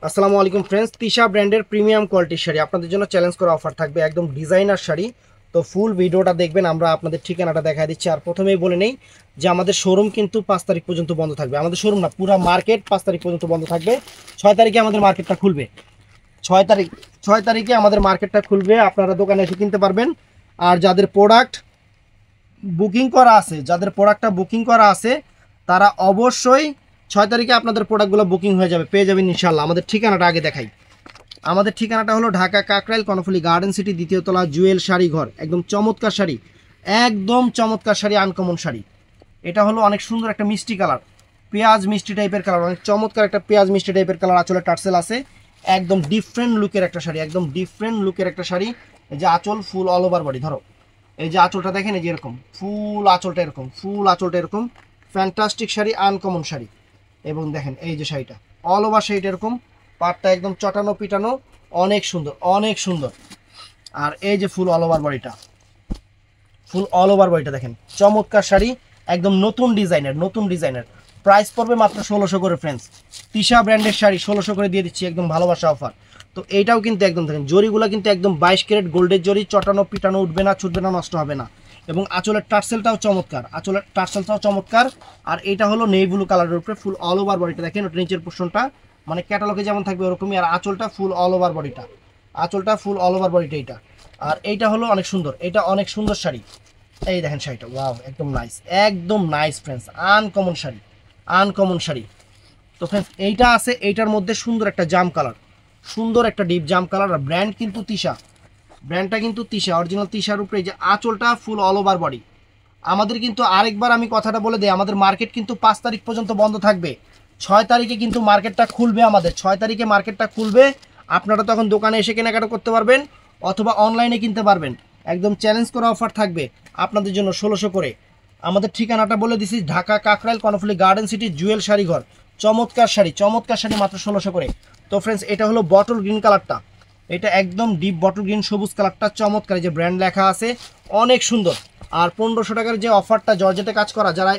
আসসালামু আলাইকুম ফ্রেন্ডস, তিশা ব্র্যান্ডের প্রিমিয়াম কোয়ালিটির শাড়ি আপনাদের জন্য চ্যালেঞ্জ করা অফার থাকবে, একদম ডিজাইনার শাড়ি। তো ফুল ভিডিওটা দেখবেন, আমরা আপনাদের ঠিকানাটা দেখাই দিচ্ছি। আর প্রথমেই বলে নেই যে আমাদের শোরুম কিন্তু 5 তারিখ পর্যন্ত বন্ধ থাকবে। আমাদের শোরুম না, পুরো মার্কেট 5 তারিখ পর্যন্ত বন্ধ থাকবে। 6 তারিখে আমাদের মার্কেটটা খুলবে। 6 তারিখ 6 তারিখে আমাদের মার্কেটটা খুলবে, আপনারা দোকানে এসে কিনতে পারবেন। আর যাদের প্রোডাক্ট বুকিং করা আছে, যাদের প্রোডাক্টটা বুকিং করা আছে তারা অবশ্যই 6 তারিখে আপনাদের প্রোডাক্টগুলো বুকিং হয়ে যাবে, পেয়ে যাবেন ইনশাল্লাহ। আমাদের ঠিকানাটা আগে দেখাই। আমাদের ঠিকানাটা হলো ঢাকা কাকরাইল কর্ণফুলী গার্ডেন সিটি, দ্বিতীয় তলা, জুয়েল শাড়ি ঘর। একদম চমৎকার শাড়ি, একদম চমৎকার শাড়ি, আনকমন শাড়ি। এটা হলো অনেক সুন্দর একটা মিষ্টি কালার, পেঁয়াজ মিষ্টি টাইপের কালার, অনেক চমৎকার একটা পেঁয়াজ মিষ্টি টাইপের কালার। আঁচলে টার্সেল আছে, একদম ডিফারেন্ট লুকের একটা শাড়ি, একদম ডিফারেন্ট লুকের একটা শাড়ি। এই যে আঁচল ফুল অল ওভার বডি, ধরো এই যে আঁচলটা দেখেন, এই যে এরকম ফুল আঁচলটা, এরকম ফুল আঁচলটা এরকম। Fantastic sari, uncommon sari. এবং দেখেন এই যে শাড়িটা অল ওভার শাড়িটা এরকম, পাটটা একদম চটানো পিটানো, অনেক সুন্দর, অনেক সুন্দর। আর এই যে ফুল অল ওভার বডিটা, ফুল অল ওভার বডিটা দেখেন, চমৎকার শাড়ি, একদম নতুন ডিজাইনের, নতুন ডিজাইনের। প্রাইস পড়বে মাত্র 1600 করে ফ্রেন্ডস। তিশা ব্র্যান্ডের শাড়ি 1600 করে দিয়ে দিচ্ছি, একদম ভালোবাসা অফার। তো এইটাও কিন্তু একদম দেখেন, জরিগুলো কিন্তু একদম 22 ক্যারেট গোল্ডের জরি, চটানো পিটানো, উঠবে না, ছুটবে না, নষ্ট হবে না। এবং আঁচলের টার্সেলটাও চমৎকার, আঁচলের টার্সেলটাও চমৎকার। আর এটা হলো নেই ব্লু কালারের উপরে ফুল অল ওভার বডিটা দেখেন, ওটা নিচের পোর্শনটা মানে ক্যাটালগে যেমন থাকবে ওরকমই। আর আঁচলটা ফুল অল ওভার বডিটা, আঁচলটা ফুল অল ওভার বডিটা এইটা। আর এইটা হলো অনেক সুন্দর, এটা অনেক সুন্দর শাড়ি। এই দেখেন শাড়িটা, ওয়াও, একদম নাইস, একদম nice friends, uncommon sari, uncommon sari. তো ফ্রেন্ডস এইটা আছে, এইটার মধ্যে সুন্দর একটা জাম কালার, সুন্দর একটা ডিপ জাম কালার। আর ব্র্যান্ড কিন্তু তিশা, ব্র্যান্ডটা কিন্তু তিশা, অরিজিনাল তিশার উপরে। এই যে আঁচলটা ফুল অল ওভার বডি। আমাদের কিন্তু আরেকবার আমি কথাটা বলে দিই, আমাদের মার্কেট কিন্তু 5 তারিখ পর্যন্ত বন্ধ থাকবে। 6 তারিখে কিন্তু মার্কেটটা খুলবে, আমাদের 6 তারিখে মার্কেটটা খুলবে। আপনারা তখন দোকানে এসে কেনাকাটা করতে পারবেন অথবা অনলাইনে কিনতে পারবেন। একদম চ্যালেঞ্জ করা অফার থাকবে আপনাদের জন্য 1600 করে। আমাদের ঠিকানাটা বলে দিছি, ঢাকা কাকরাইল কর্ণফুলী গার্ডেন সিটি, জুয়েল শাড়ি ঘর। চমৎকার শাড়ি, চমৎকার শাড়ি, মাত্র 1600 করে। তো ফ্রেন্ডস এটা হলো বটল গ্রিন কালারটা, এটা একদম ডিপ বটল গ্রিন সবুজ কালারটা, চমৎকার। যে ব্র্যান্ড লেখা আছে, অনেক সুন্দর। আর 1500 টাকার যে অফারটা জর্জেটে কাজ করা, যারা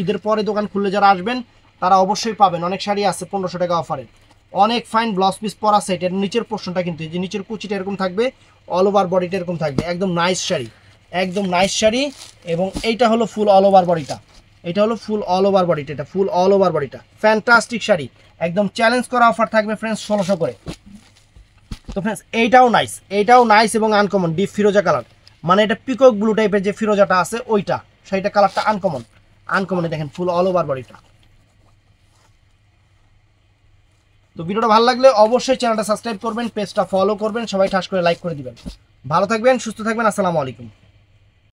ঈদের পরে দোকান খুললে যারা আসবেন তারা অবশ্যই পাবেন। অনেক শাড়ি আছে 1500 টাকা অফারে, অনেক ফাইন ব্লাউজ পিস পরা সেট। এর নিচের পোর্শনটা কিন্তু এই যে নিচের কুচিটা এরকম থাকবে, অল ওভার বডিটা এরকম থাকবে, একদম নাইস শাড়ি, একদম নাইস শাড়ি। এবং এইটা হলো ফুল অল ওভার বডিটা, এটা হলো ফুল অল ওভার বডিটা, এটা ফুল অল ওভার বডিটা, ফ্যান্টাস্টিক শাড়ি। একদম চ্যালেঞ্জ করা অফার থাকবে ফ্রেন্ডস, 1600 করে। তো ফ্রেন্ডস এইটাও নাইস, এইটাও নাইস এবং আনকমন, ডিপ ফিরোজা কালার, মানে এটা পিকক ব্লু টাইপের যে ফিরোজাটা আছে ওইটা, সেইটা কালারটা আনকমন, আনকমনে দেখেন ফুল অল ওভার বডিটা। তো ভিডিওটা ভালো লাগলে অবশ্যই চ্যানেলটা সাবস্ক্রাইব করবেন, পেজটা ফলো করবেন, সবাই ঠাস করে লাইক করে দিবেন। ভালো থাকবেন, সুস্থ থাকবেন, আসসালামু আলাইকুম।